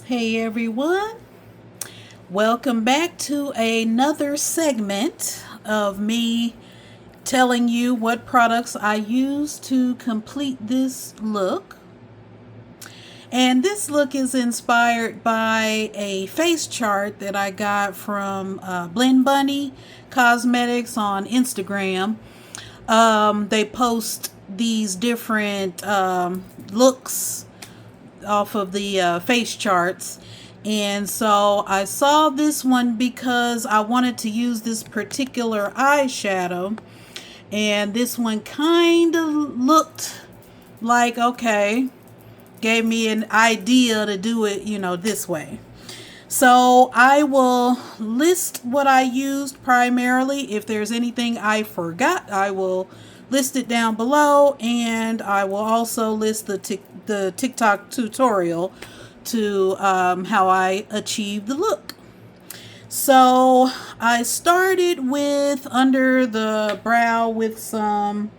Hey everyone, welcome back to another segment of me telling you what products I use to complete this look. And this look is inspired by a face chart that I got from Blend Bunny Cosmetics on Instagram. They post these different looks off of the face charts, and so I saw this one because I wanted to use this particular eyeshadow, and this one kind of looked like, okay, gave me an idea to do it, this way. So I will list what I used primarily. If there's anything I forgot, I will list it down below, and I will also list the TikTok tutorial to how I achieved the look. So I started with under the brow with some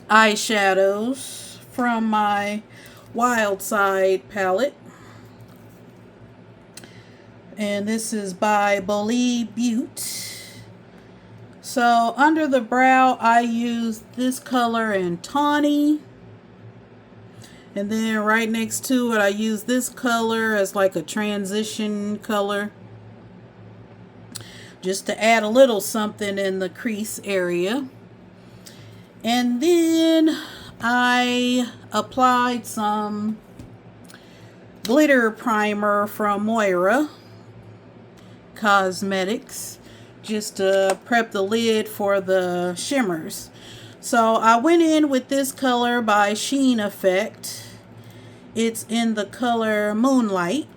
eyeshadows from my Wild Side palette. And this is by Bolie Butte. So under the brow, I used this color in Tawny. And then right next to it, I used this color as like a transition color, just to add a little something in the crease area. And then I applied some glitter primer from Moira Cosmetics, just to prep the lid for the shimmers. So I went in with this color by Sheen Effect. It's in the color Moonlight.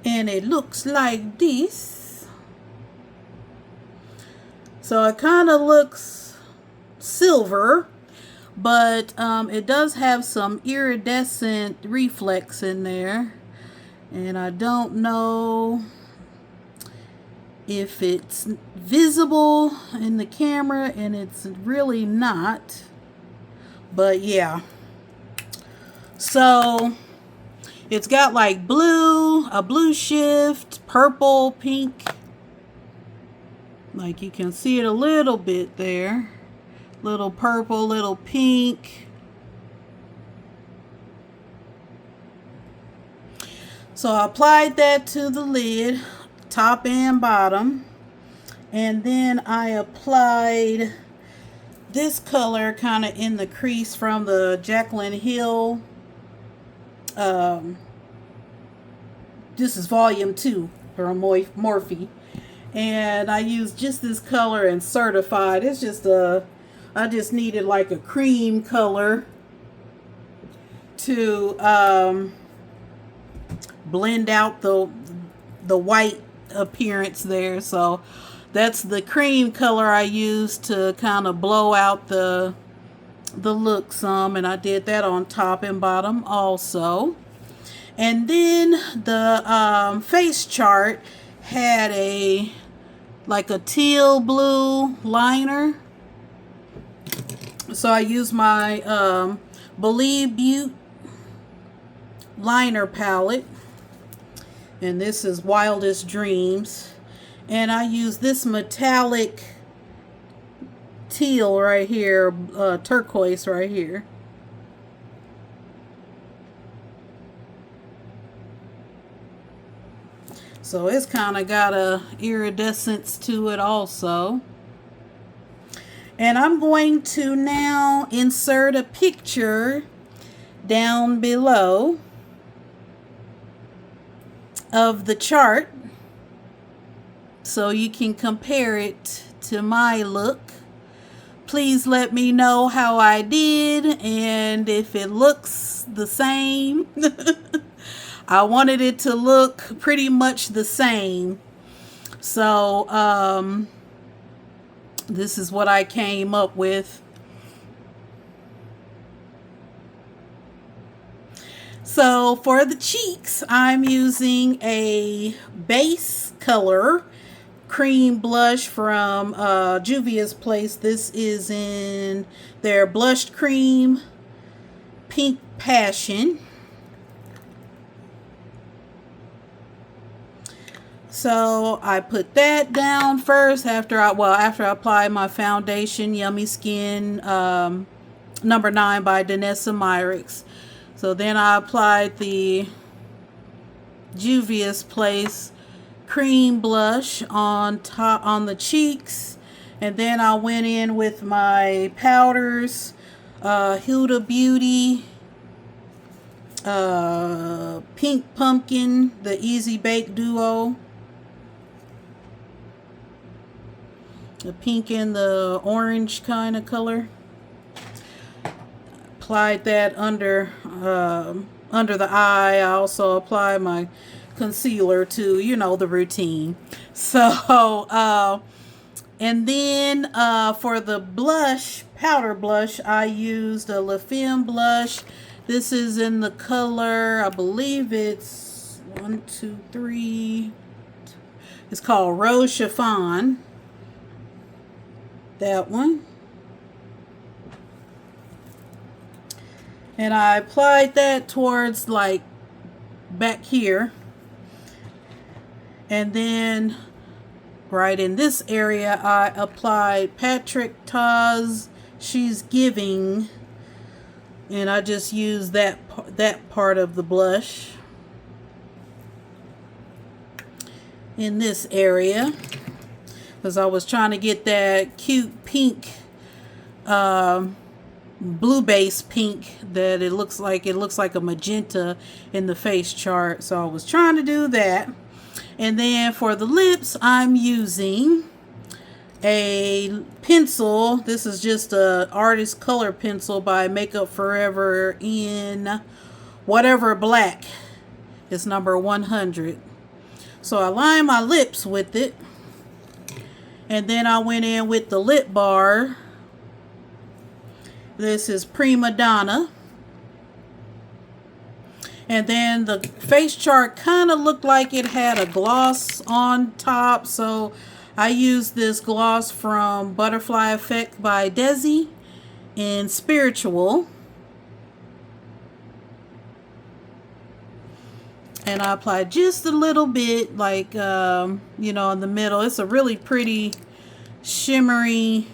And it looks like this. So it kind of looks silver, but it does have some iridescent reflex in there, and I don't know if it's visible in the camera, and it's really not, but yeah. So it's got like blue, a blue shift, purple, pink, like you can see it a little bit there. Little purple, little pink. So I applied that to the lid, top and bottom. And then I applied this color kind of in the crease from the Jaclyn Hill. This is volume 2 from Morphe. And I used just this color in Certified. It's just I just needed like a cream color to blend out the white appearance there. So that's the cream color I used to kind of blow out the look some, and I did that on top and bottom also. And then the face chart had like a teal blue liner. So I used my Bolie Butte liner palette, and this is Wildest Dreams, and I use this metallic teal right here, turquoise right here. So it's kind of got a iridescence to it also. And I'm going to now insert a picture down below of the chart so you can compare it to my look. Please let me know how I did and if it looks the same. I wanted it to look pretty much the same. So, this is what I came up with. So for the cheeks, I'm using a base color cream blush from Juvia's Place. This is in their Blushed Cream Pink Passion. So I put that down first after I apply my foundation, Yummy Skin number 9 by Danessa Myricks. So then I applied the Juvia's Place cream blush on top on the cheeks, and then I went in with my powders, Huda Beauty Pink Pumpkin, the Easy Bake Duo, the pink and the orange kind of color. Applied that under the eye. I also applied my concealer too, you know, the routine. So and then for the blush, powder blush, I used a La Femme blush. This is in the color, I believe it's 1, 2, 3. It's called Rose Chiffon. That one. And I applied that towards like back here. And then right in this area, I applied Patrick Ta's She's Giving. And I just used that part of the blush in this area, because I was trying to get that cute pink, blue base pink that it looks like a magenta in the face chart. So I was trying to do that. And then for the lips, I'm using a pencil. This is just a artist color pencil by Makeup Forever in whatever black. It's number 100. So I lined my lips with it, and then I went in with the lip bar. This is Prima Donna. And then the face chart kind of looked like it had a gloss on top, so I used this gloss from Butterfly Effect by Desi in Spiritual. And I applied just a little bit, like, you know, in the middle. It's a really pretty shimmery.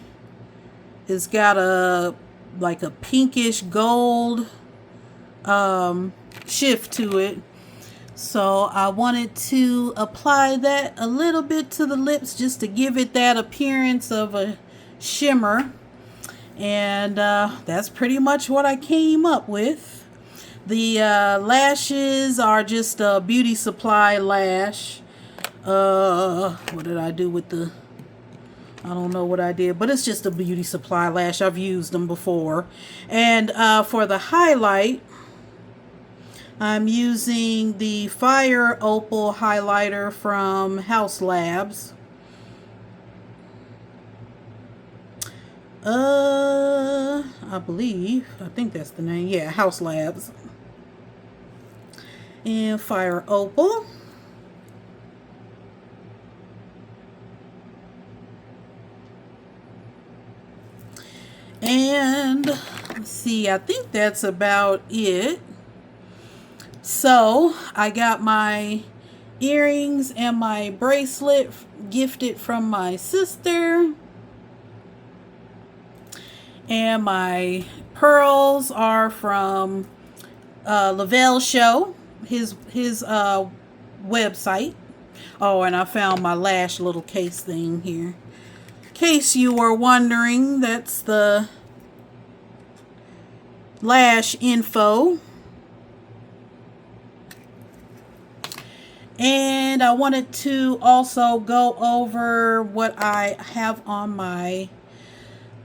It's got a like a pinkish gold shift to it. So I wanted to apply that a little bit to the lips just to give it that appearance of a shimmer. And that's pretty much what I came up with. The lashes are just a Beauty Supply lash. What did I do with the... I don't know what I did, but it's just a Beauty Supply lash. I've used them before. And for the highlight, I'm using the Fire Opal highlighter from Haus Labs. I think that's the name. Yeah, Haus Labs. And Fire Opal. And let's see, I think that's about it. So I got my earrings and my bracelet gifted from my sister. And my pearls are from Lavelle Show, his website. Oh, and I found my lash little case thing here. In case you were wondering, that's the lash info. And I wanted to also go over what I have on my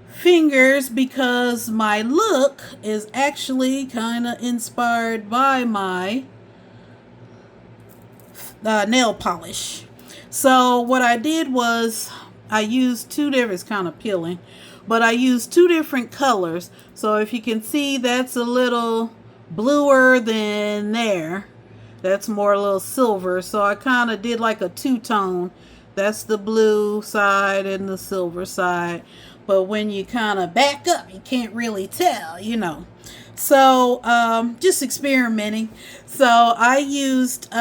fingers, because my look is actually kind of inspired by my nail polish. So what I did was I used two different, it's kind of peeling, but I used two different colors. So if you can see, that's a little bluer than there. That's more a little silver. So I kind of did like a two-tone That's the blue side and the silver side. But when you kind of back up, you can't really tell, you know. So just experimenting. So I used,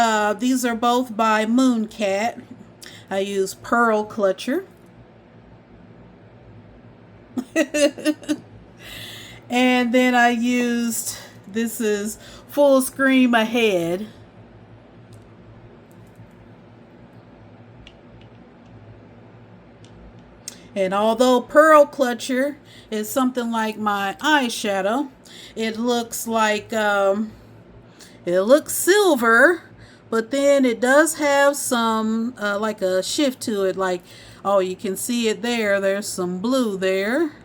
these are both by Mooncat. I used Pearl Clutcher. And then I used, this is Full Scream Ahead. And although Pearl Clutcher is something like my eyeshadow, it looks like, it looks silver, but then it does have some, like a shift to it. Like, oh, you can see it there. There's some blue there.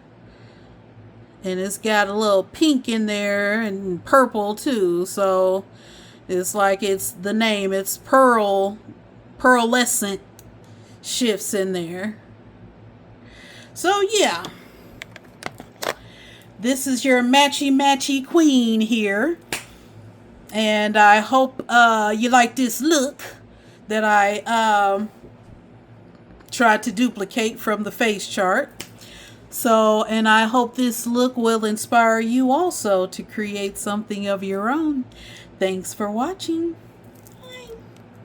And it's got a little pink in there and purple too. So it's like it's the name. It's pearlescent shifts in there. So yeah, this is your matchy queen here. And I hope you like this look that I tried to duplicate from the face chart. So, and I hope this look will inspire you also to create something of your own. Thanks for watching.